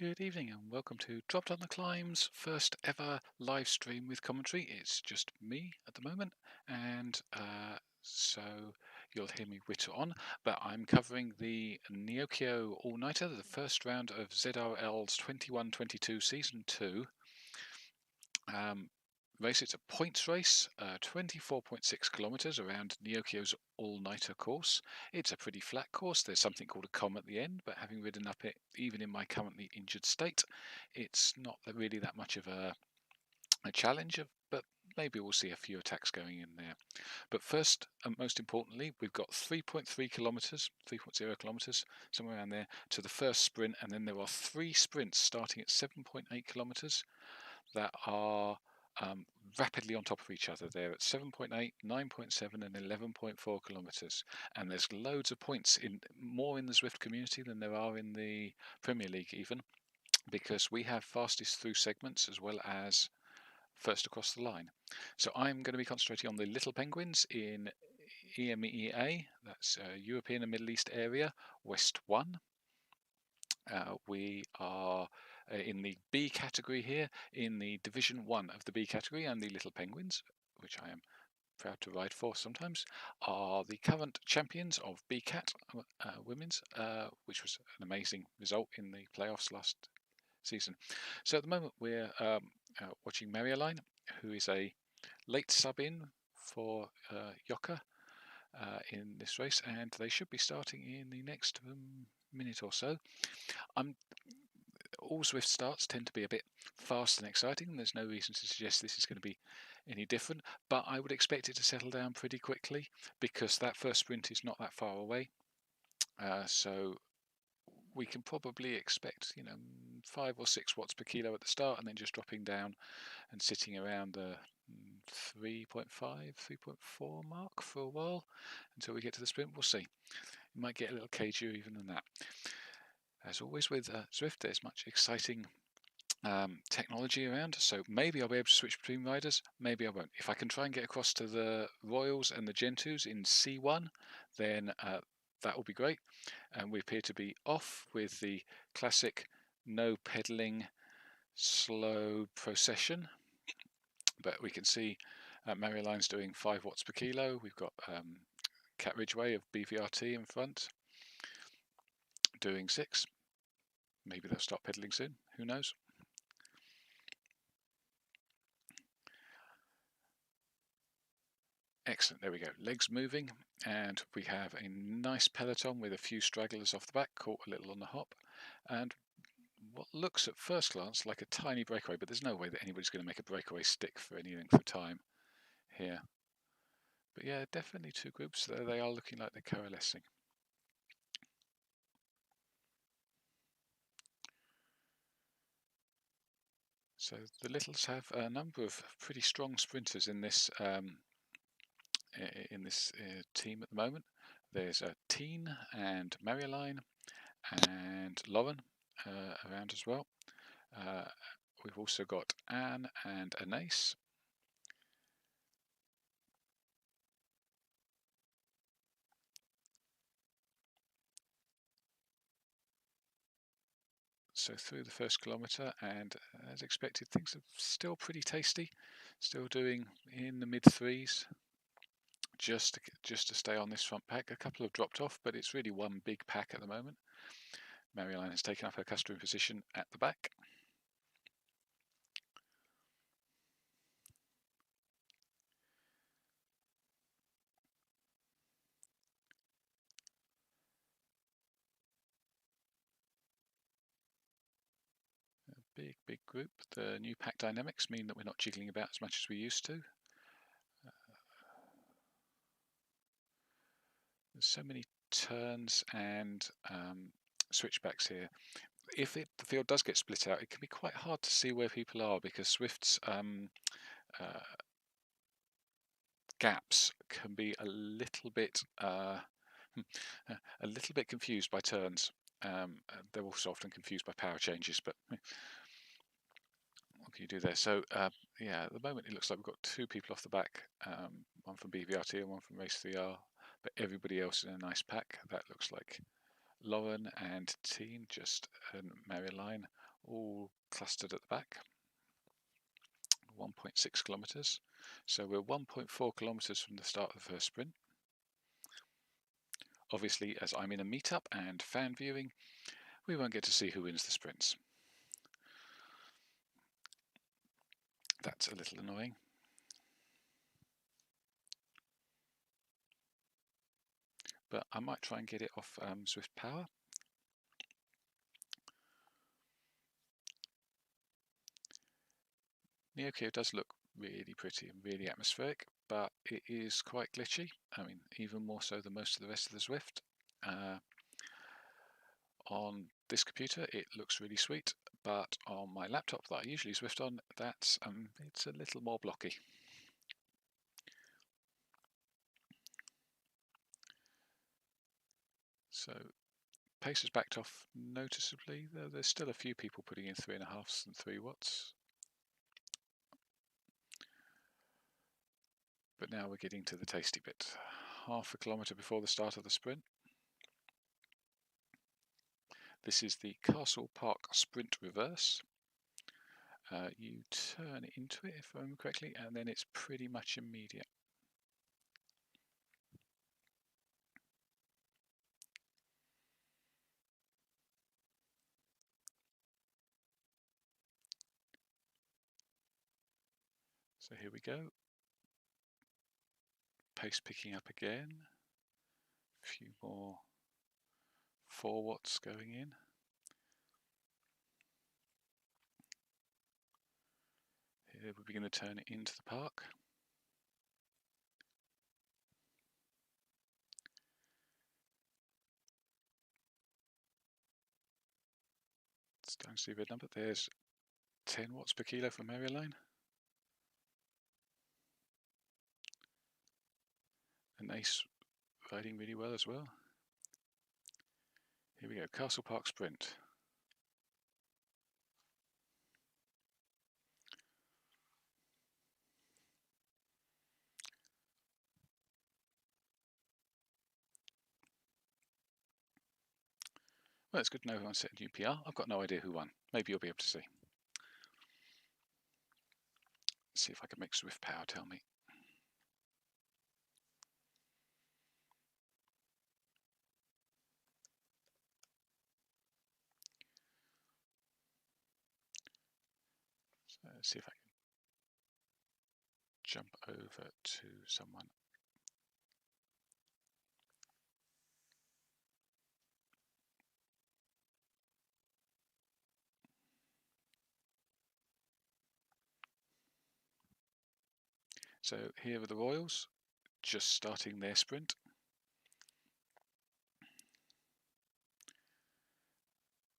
Good evening and welcome to Dropped on the Climb's first ever live stream with commentary. It's just me at the moment, and so you'll hear me witter on, but I'm covering the Neokyo All-Nighter, the first round of ZRL's 21-22 Season 2 race. It's a points race, 24.6 kilometers around Neokyo's all-nighter course. It's a pretty flat course. There's something called a com at the end, but having ridden up it, even in my currently injured state, it's not really that much of a challenge, but maybe we'll see a few attacks going in there. But first, and most importantly, we've got 3.3 kilometers, 3.0 kilometers, somewhere around there, to the first sprint, and then there are 3 sprints starting at 7.8 kilometers that are rapidly on top of each other. They're at 7.8, 9.7 and 11.4 kilometers, and there's loads of points, more in the Zwift community than there are in the Premier League even, because we have fastest through segments as well as first across the line. So I'm going to be concentrating on the little penguins in EMEA, that's European and Middle East area, West 1. We are in the B category here, in the Division 1 of the B category, and the Little Penguins, which I am proud to ride for sometimes, are the current champions of BCAT women's, which was an amazing result in the playoffs last season. So at the moment we're watching Marioline, who is a late sub-in for Yoka in this race, and they should be starting in the next minute or so. All Zwift starts tend to be a bit fast and exciting, and there's no reason to suggest this is going to be any different, but I would expect it to settle down pretty quickly because that first sprint is not that far away. So we can probably expect 5 or 6 watts per kilo at the start, and then just dropping down and sitting around the 3.5, 3.4 mark for a while until we get to the sprint. We'll see. It might get a little cagier even than that. As always with Zwift, there's much exciting technology around, so maybe I'll be able to switch between riders, maybe I won't. If I can try and get across to the Royals and the Gentus in C1, then that will be great. And we appear to be off with the classic no pedaling slow procession, but we can see Marioline's doing 5 watts per kilo. We've got Cat Ridgeway of BVRT in front doing 6. Maybe they'll start pedaling soon, who knows. Excellent, there we go, legs moving, and we have a nice peloton with a few stragglers off the back, caught a little on the hop, and what looks at first glance like a tiny breakaway, but there's no way that anybody's going to make a breakaway stick for any length of time here. But yeah, definitely 2 groups, there they are looking like they're coalescing. So the Littles have a number of pretty strong sprinters in this team at the moment. There's Teen and Marioline and Lauren around as well. We've also got Anne and Anais. So through the first kilometre, and as expected, things are still pretty tasty, still doing in the mid 3s, just to stay on this front pack. A couple have dropped off, but it's really one big pack at the moment. Marioline has taken up her customary position at the back. Big group. The new pack dynamics mean that we're not jiggling about as much as we used to. There's so many turns and switchbacks here. If the field does get split out, it can be quite hard to see where people are because Zwift's gaps can be a little bit confused by turns. They're also often confused by power changes, but what can you do there? So yeah, at the moment it looks like we've got 2 people off the back, one from BVRT and one from Race 3R, but everybody else in a nice pack. That looks like Lauren and Teen, just and Marioline all clustered at the back. 1.6 kilometers. So we're 1.4 kilometers from the start of the first sprint. Obviously, as I'm in a meetup and fan viewing, we won't get to see who wins the sprints. That's a little annoying. But I might try and get it off Swift Power. Neokyo does look really pretty and really atmospheric, but it is quite glitchy. I mean, even more so than most of the rest of the Zwift. On this computer, it looks really sweet, but on my laptop that I usually Zwift on, that's it's a little more blocky. So pace has backed off noticeably, though there's still a few people putting in 3.5s and 3 watts. But now we're getting to the tasty bit. Half a kilometre before the start of the sprint. This is the Castle Park Sprint Reverse. You turn into it, if I remember correctly, and then it's pretty much immediate. So here we go. Pace picking up again. A few more 4 watts going in. Here we begin to turn it into the park. Starting to see a red number. There's 10 watts per kilo from area line. And Ace riding really well as well. Here we go, Castle Park Sprint. Well, it's good to know who set a new PR. I've got no idea who won. Maybe you'll be able to see. Let's see if I can make Swift Power tell me. So let's see if I can jump over to someone. So here are the Royals, just starting their sprint.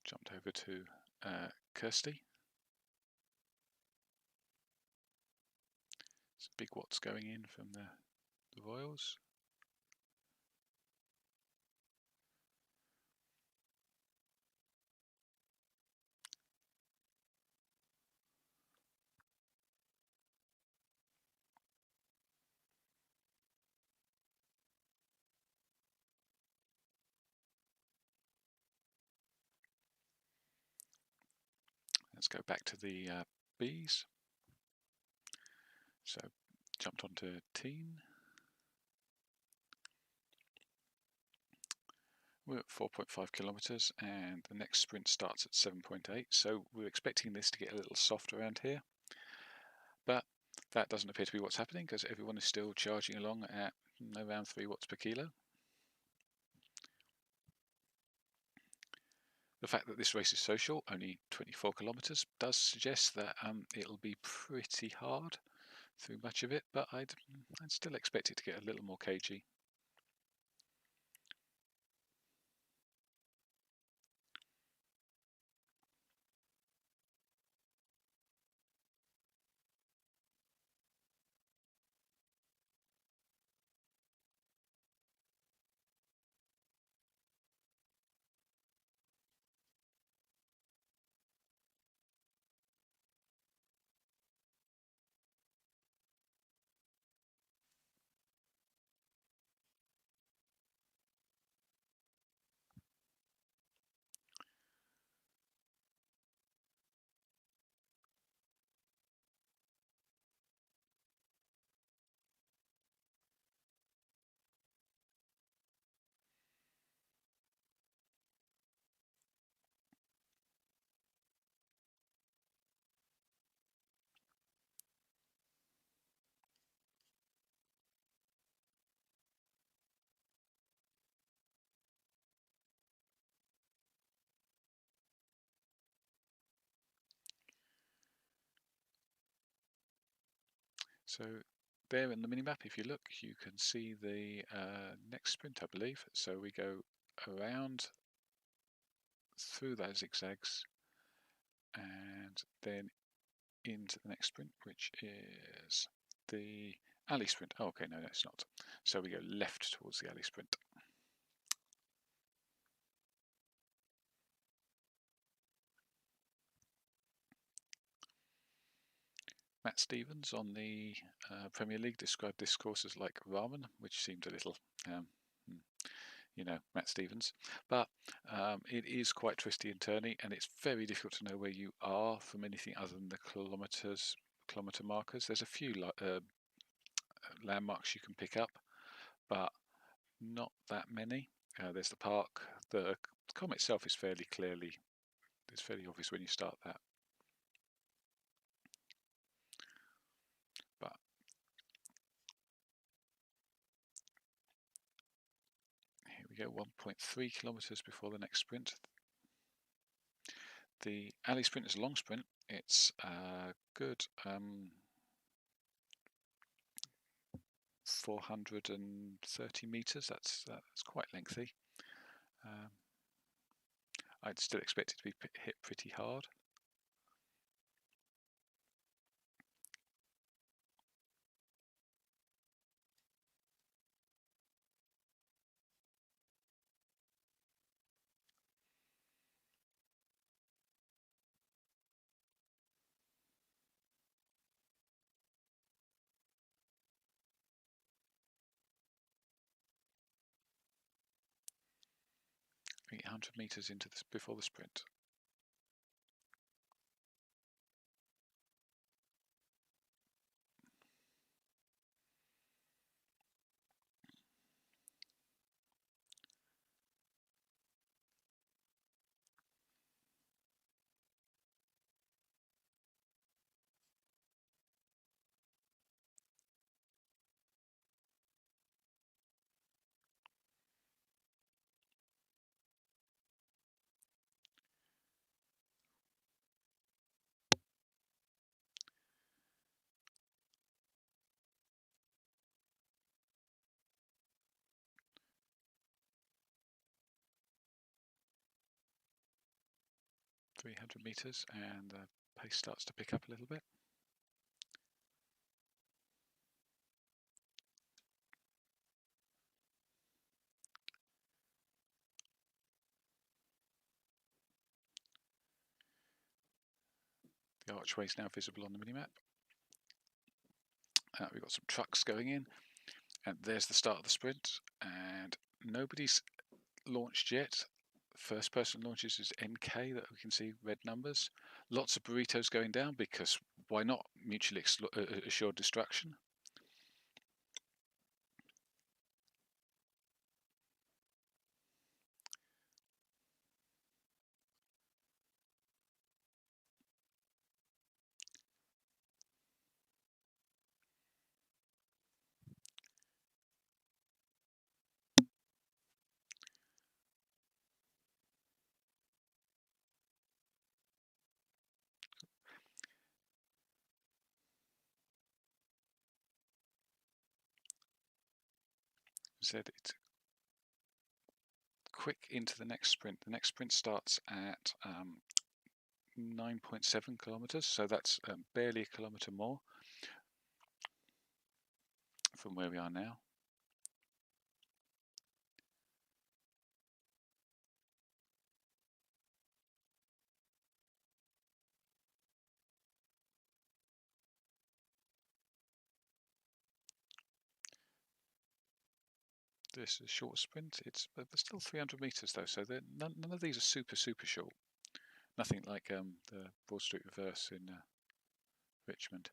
Jumped over to Kirsty. It's big watts going in from the Royals. Let's go back to the Bs. So jumped onto Teen. We're at 4.5 kilometers and the next sprint starts at 7.8, so we're expecting this to get a little soft around here, but that doesn't appear to be what's happening because everyone is still charging along at around 3 watts per kilo. The fact that this race is so short, only 24 kilometers, does suggest that it'll be pretty hard through much of it, but I'd still expect it to get a little more cagey. So there in the mini-map, if you look, you can see the next sprint, I believe. So we go around through those zigzags and then into the next sprint, which is the alley sprint. Oh, okay, no, it's not. So we go left towards the alley sprint. Matt Stevens on the Premier League described this course as like ramen, which seemed a little, you know, Matt Stevens. But it is quite twisty and turny, and it's very difficult to know where you are from anything other than the kilometre markers. There's a few landmarks you can pick up, but not that many. There's the park. The com itself is fairly obvious when you start that. But here we go, 1.3 kilometres before the next sprint. The alley sprint is a long sprint. It's good 430 metres. That's quite lengthy. I'd still expect it to be hit pretty hard. I think 100 metres into this before the sprint. .300 metres, and the pace starts to pick up a little bit. The archway is now visible on the minimap. We've got some trucks going in, and there's the start of the sprint, and nobody's launched yet. First person launches is NK, that we can see red numbers. Lots of burritos going down, because why not? Mutually assured destruction. Said it's quick into the next sprint. The next sprint starts at 9.7 kilometres, so that's barely a kilometre more from where we are now. This is a short sprint. It's but still 300 metres though, so none of these are super short. Nothing like the Broad Street Reverse in Richmond.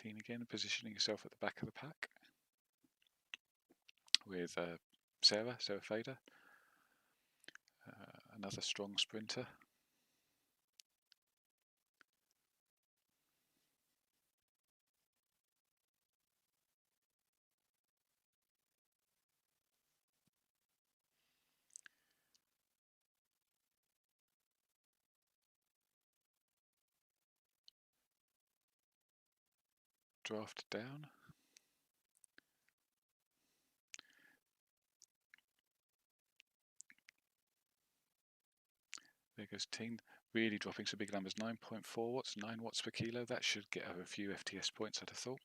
keen again, positioning herself at the back of the pack with Sarah Fader, another strong sprinter. Draft down. There goes Teen, really dropping some big numbers, 9.4 watts, 9 watts per kilo. That should get her a few FTS points, I'd have thought.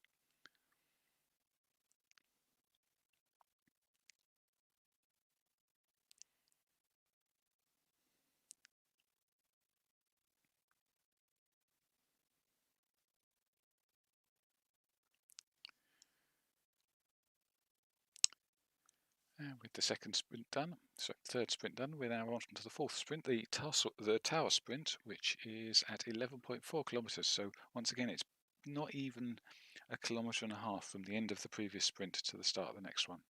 And with the second sprint done, so third sprint done, we're now on to the fourth sprint, the tower sprint, which is at 11.4 kilometres. So once again, it's not even a kilometre and a half from the end of the previous sprint to the start of the next one.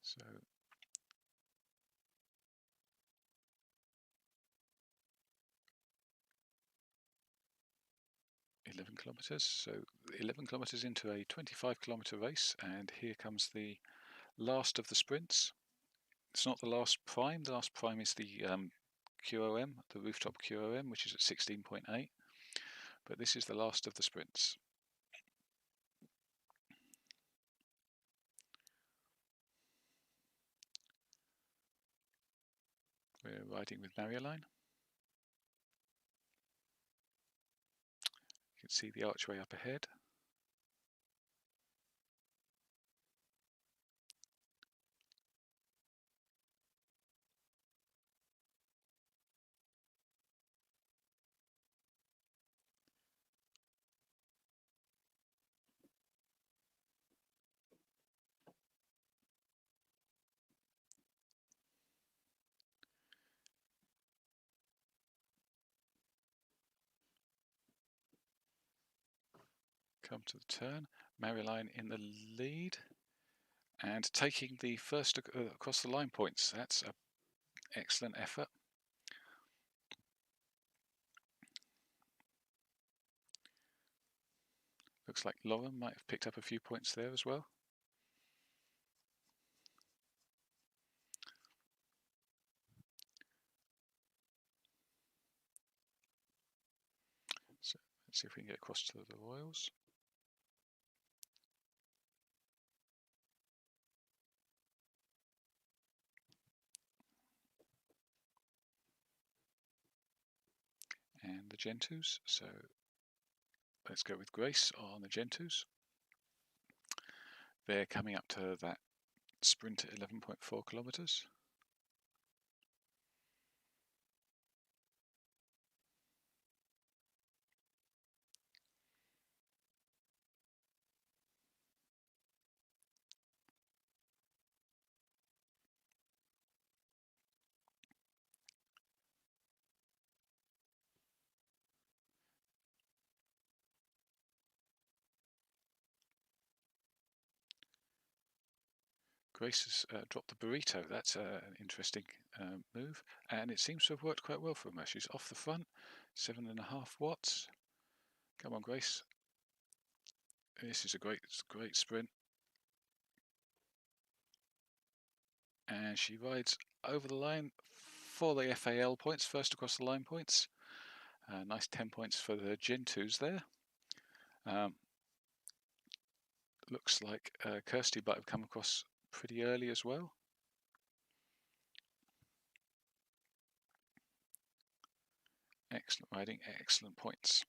So 11 kilometres, so 11 kilometres into a 25-kilometre race, and here comes the last of the sprints. It's not the last prime. The last prime is the QOM, the rooftop QOM, which is at 16.8. But this is the last of the sprints. We're riding with Marioline. You can see the archway up ahead. Come to the turn. Marioline in the lead and taking the first across the line points. That's an excellent effort. Looks like Lauren might have picked up a few points there as well. So let's see if we can get across to the Royals. And the Gentoos. So let's go with Grace on the Gentoos. They're coming up to that sprint at 11.4 kilometres. Grace has dropped the burrito. That's an interesting move, and it seems to have worked quite well for her. She's off the front, 7.5 watts. Come on, Grace. This is a great sprint. And she rides over the line for the FAL points, first across the line points. Nice 10 points for the Gentoos there. Looks like Kirsty might have come across pretty early as well. Excellent riding, excellent points.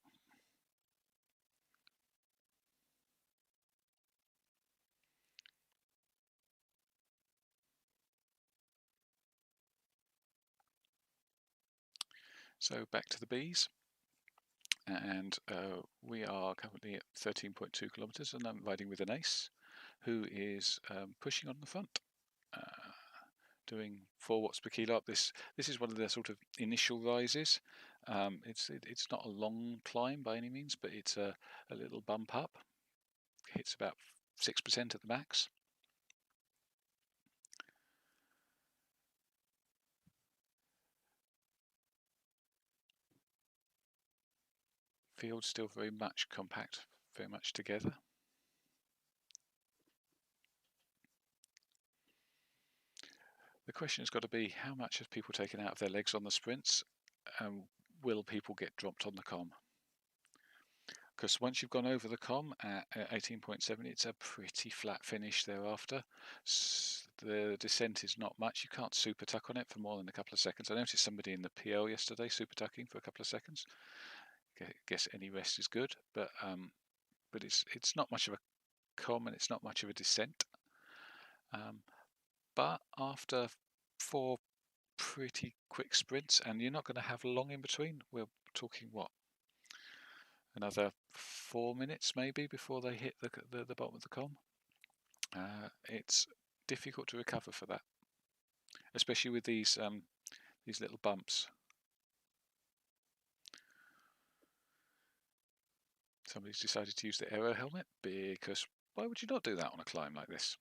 So back to the Bs, and we are currently at 13.2 kilometers, and I'm riding with an ace who is pushing on the front, doing 4 watts per kilo up. This is one of the sort of initial rises. It's not a long climb by any means, but it's a little bump up. Hits about 6% at the max. Field still very much compact, very much together. The question has got to be, how much have people taken out of their legs on the sprints, and will people get dropped on the comm? Because once you've gone over the comm at 18.7, it's a pretty flat finish thereafter. The descent is not much. You can't super tuck on it for more than a couple of seconds. I noticed somebody in the PL yesterday super tucking for a couple of seconds. Guess any rest is good, but it's not much of a comm and it's not much of a descent. But after 4 pretty quick sprints, and you're not going to have long in between, we're talking what, another 4 minutes maybe before they hit the bottom of the comm. It's difficult to recover for that, especially with these little bumps. Somebody's decided to use the aero helmet, because why would you not do that on a climb like this?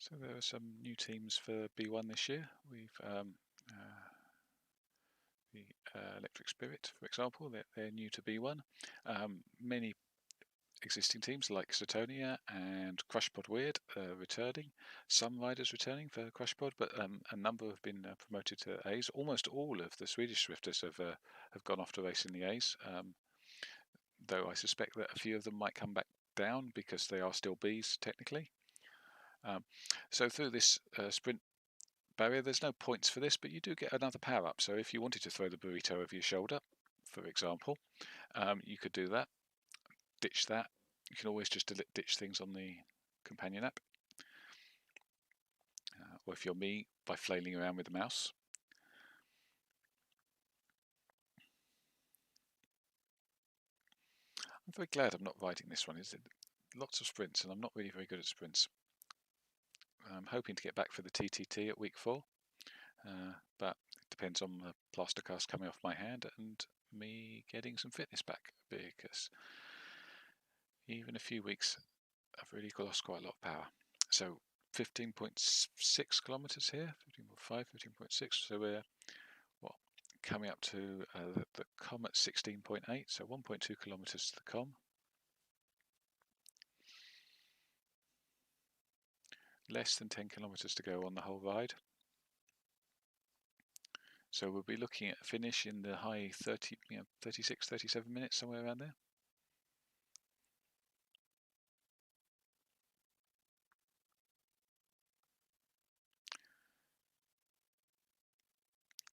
So there are some new teams for B1 this year. We've the Electric Spirit, for example, they're new to B1. Many existing teams like Satonia and Crushpod Weird returning. Some riders returning for Crushpod, but a number have been promoted to A's. Almost all of the Swedish Swifters have gone off to race in the A's, though I suspect that a few of them might come back down because they are still Bs technically. So through this sprint barrier, there's no points for this, but you do get another power up. So if you wanted to throw the burrito over your shoulder, for example, you could do that. Ditch that. You can always just ditch things on the companion app, or if you're me, by flailing around with the mouse. I'm very glad I'm not riding this one. It's lots of sprints, and I'm not really very good at sprints. I'm hoping to get back for the TTT at week 4, but it depends on the plaster cast coming off my hand and me getting some fitness back, because even a few weeks I've really lost quite a lot of power. So 15.6 kilometers here, 15.5, 15.6. So we're coming up to the comm at 16.8, so 1.2 kilometers to the comm. Less than 10 kilometers to go on the whole ride. So we'll be looking at a finish in the high 36, 37 minutes, somewhere around there.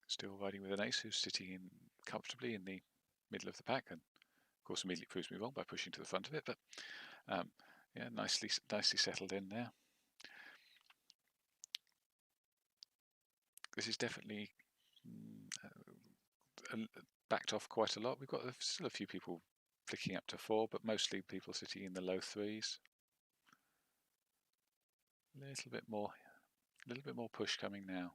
Still riding with an ace who's sitting comfortably in the middle of the pack, and of course immediately proves me wrong by pushing to the front of it, but yeah, nicely settled in there. This is definitely backed off quite a lot. We've got still a few people flicking up to 4, but mostly people sitting in the low 3s. A little bit more A little bit more push coming now.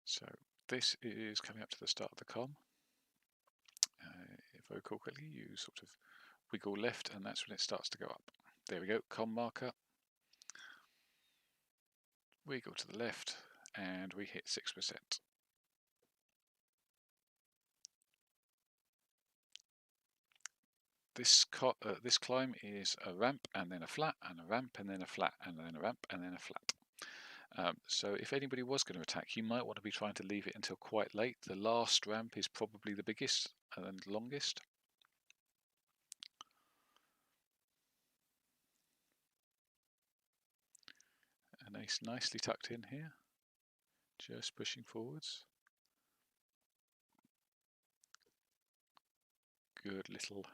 So this is coming up to the start of the com. If I recall correctly, you sort of wiggle left and that's when it starts to go up. There we go, com marker. Wiggle to the left and we hit 6%. This climb is a ramp and then a flat and a ramp and then a flat and then a ramp and then a flat. So if anybody was going to attack, you might want to be trying to leave it until quite late. The last ramp is probably the biggest and longest. And it's nicely tucked in here, just pushing forwards. Good little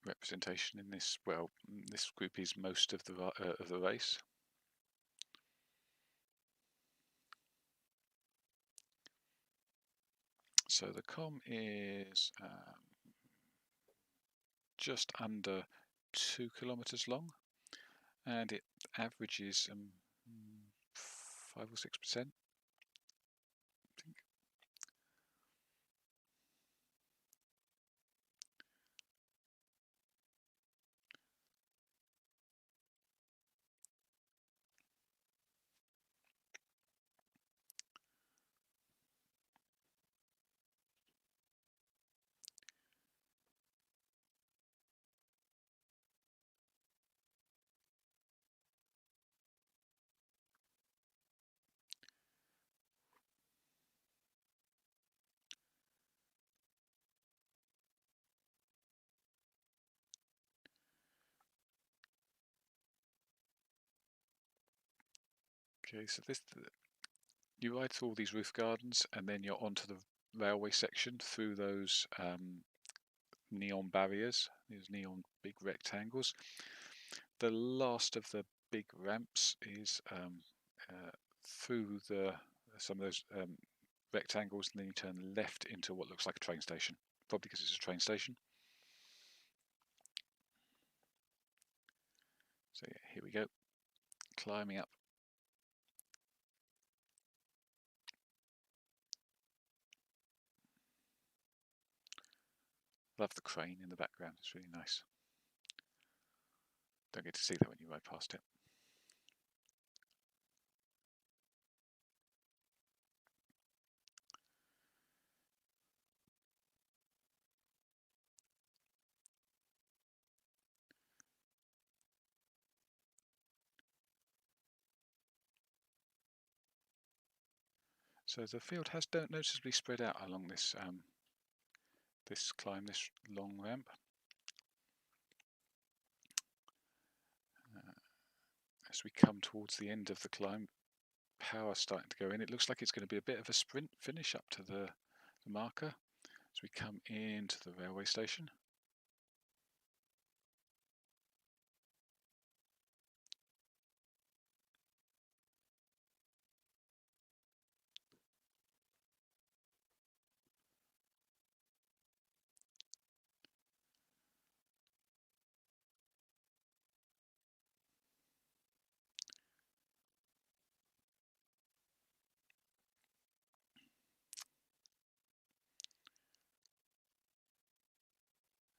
representation in this. Well, this group is most of the race. So the com is just under 2 kilometers long, and it averages 5 or 6%. I think. Okay, so you ride through all these roof gardens and then you're onto the railway section through those neon barriers, these neon big rectangles. The last of the big ramps is through some of those rectangles, and then you turn left into what looks like a train station, probably because it's a train station. So yeah, here we go, climbing up. Love the crane in the background, it's really nice. Don't get to see that when you ride past it. So the field has noticeably spread out along this this climb, this long ramp. As we come towards the end of the climb, power starting to go in. It looks like it's going to be a bit of a sprint finish up to the marker as we come into the railway station.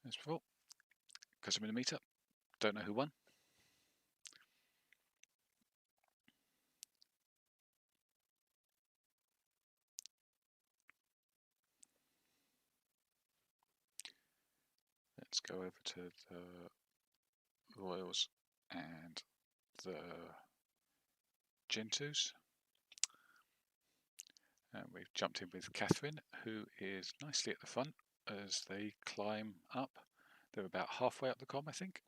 As before, because I'm in a meetup, don't know who won. Let's go over to the Royals and the Gentus. And we've jumped in with Catherine, who is nicely at the front as they climb up. They're about halfway up the comm, I think.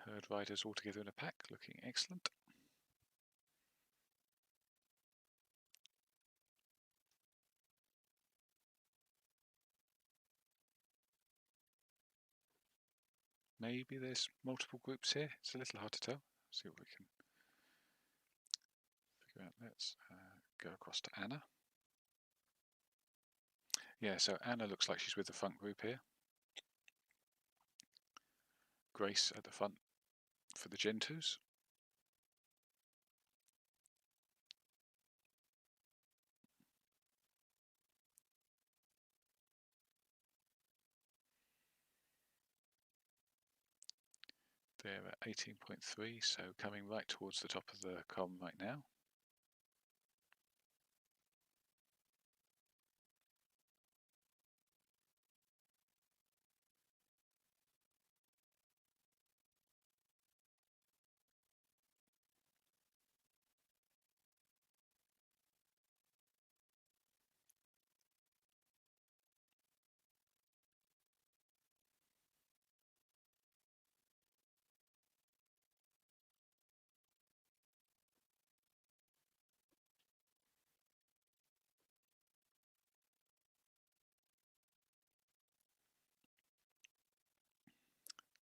Herd riders all together in a pack, looking excellent. Maybe there's multiple groups here. It's a little hard to tell. See what we can figure out. Let's go across to Anna. Yeah, so Anna looks like she's with the front group here. Grace at the front for the Gentoos. They're at 18.3, so coming right towards the top of the comm right now.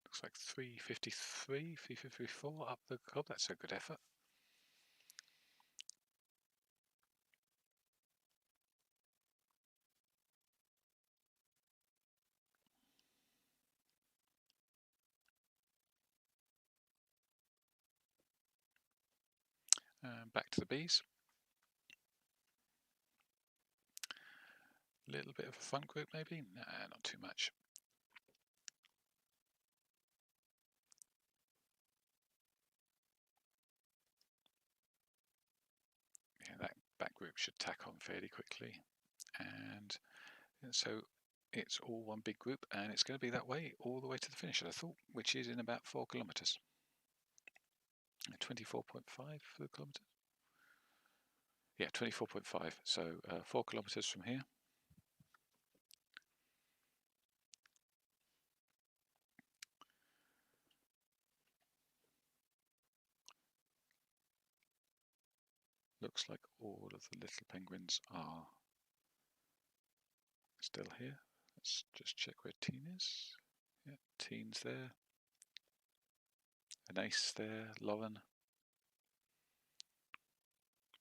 Looks like 353, 354 up the comm. That's a good effort. Back to the bees. A little bit of a front group maybe? Nah, not too much. Yeah, that back group should tack on fairly quickly. And so it's all one big group, and it's going to be that way all the way to the finish, I thought, which is in about 4 kilometres. 24.5 for the kilometres. Yeah, 24.5. So 4 kilometres from here. Looks like all of the little penguins are still here. Let's just check where Teen is. Yeah, Teen's there. An Ace there. Lauren.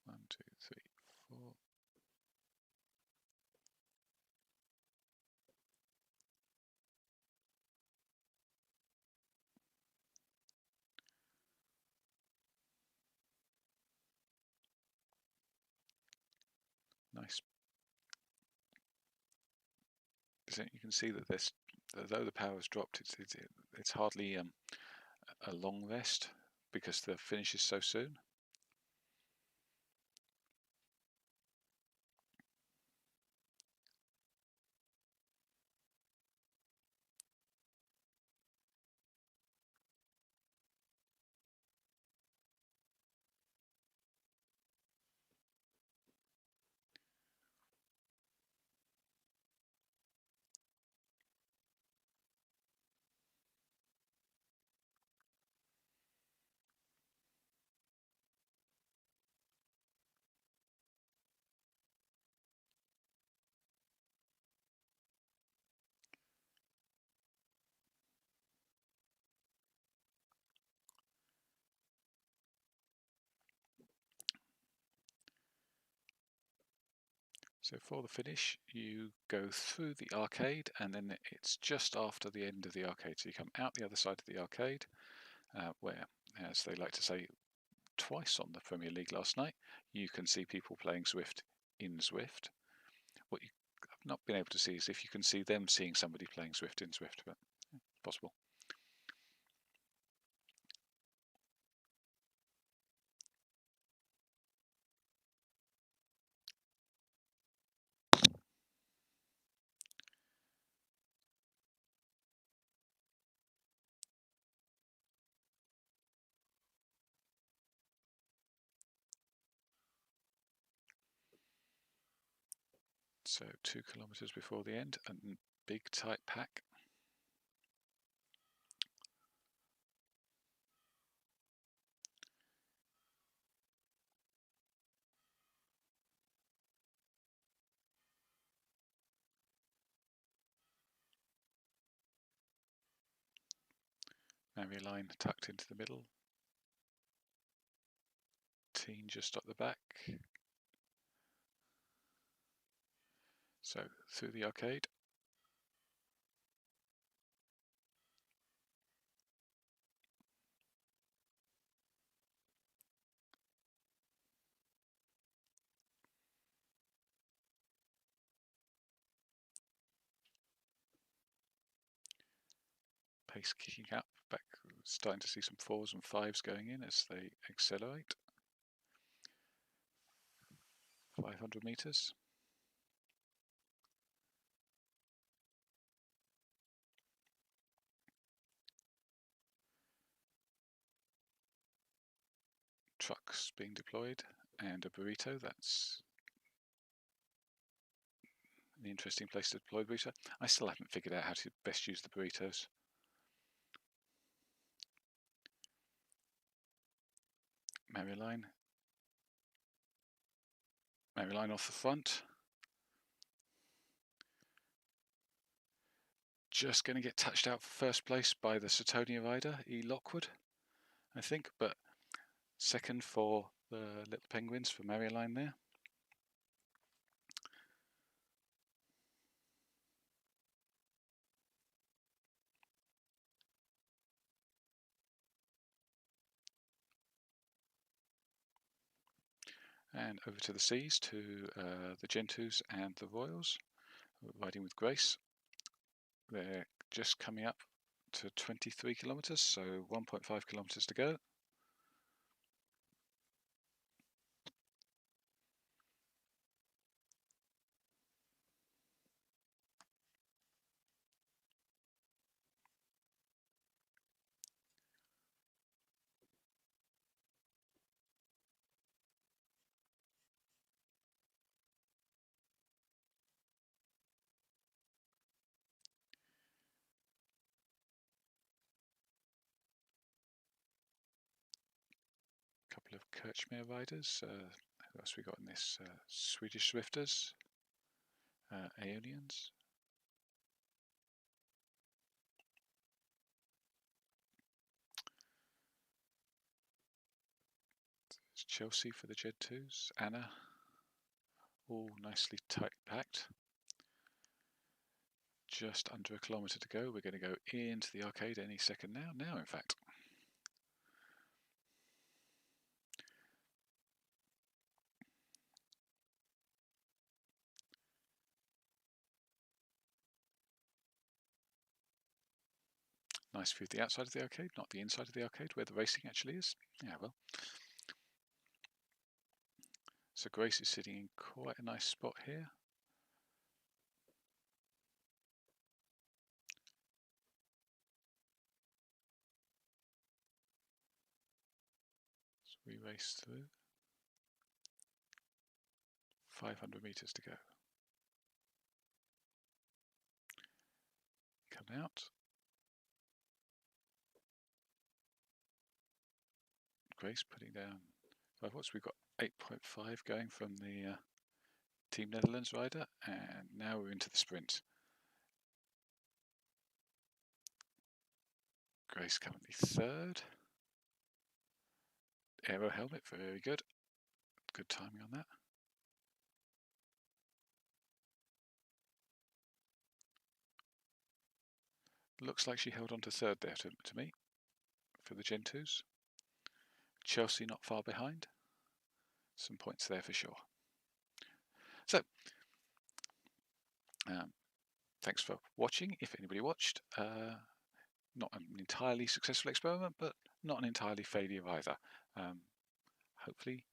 1, 2, 3, 4. Nice. You can see that this, though the power has dropped, it's hardly a long rest because the finish is so soon. So for the finish, you go through the arcade, and then it's just after the end of the arcade. So you come out the other side of the arcade, where, as they like to say, twice on the Premier League last night, you can see people playing Zwift in Zwift. What you have not been able to see is if you can see them seeing somebody playing Zwift in Zwift, but possible. So 2 kilometers before the end, and big tight pack. Mary line tucked into the middle. Teen just up the back. So through the arcade. Pace kicking up, back, starting to see some 4s and 5s going in as they accelerate. 500 meters. Trucks being deployed and a burrito. That's an interesting place to deploy the burrito. I still haven't figured out how to best use the burritos. Mary line off the front. Just going to get touched out for first place by the Setonia rider, E. Lockwood, I think, but second for the Little Penguins for Mary line there. And over to the seas to the Gentoos and the Royals, riding with Grace. They're just coming up to 23 kilometers, so 1.5 kilometers to go. Couple of Kirchmere riders. Who else we got in this? Swedish Swifters, Aeolians. There's Chelsea for the Gentoos. Anna, all nicely tight packed. Just under a kilometre to go. We're going to go into the arcade any second now. Now, in fact. Nice view of the outside of the arcade, not the inside of the arcade where the racing actually is. Yeah, well. So Grace is sitting in quite a nice spot here. So we race through. 500 meters to go. Come out. Grace putting down 5 watts. We've got 8.5 going from the Team Netherlands rider, and now we're into the sprint. Grace currently third. Aero helmet, very good. Good timing on that. Looks like she held on to third there to me for the Gentoos. Chelsea not far behind. Some points there for sure. So, thanks for watching. If anybody watched, not an entirely successful experiment, but not an entirely failure either. Hopefully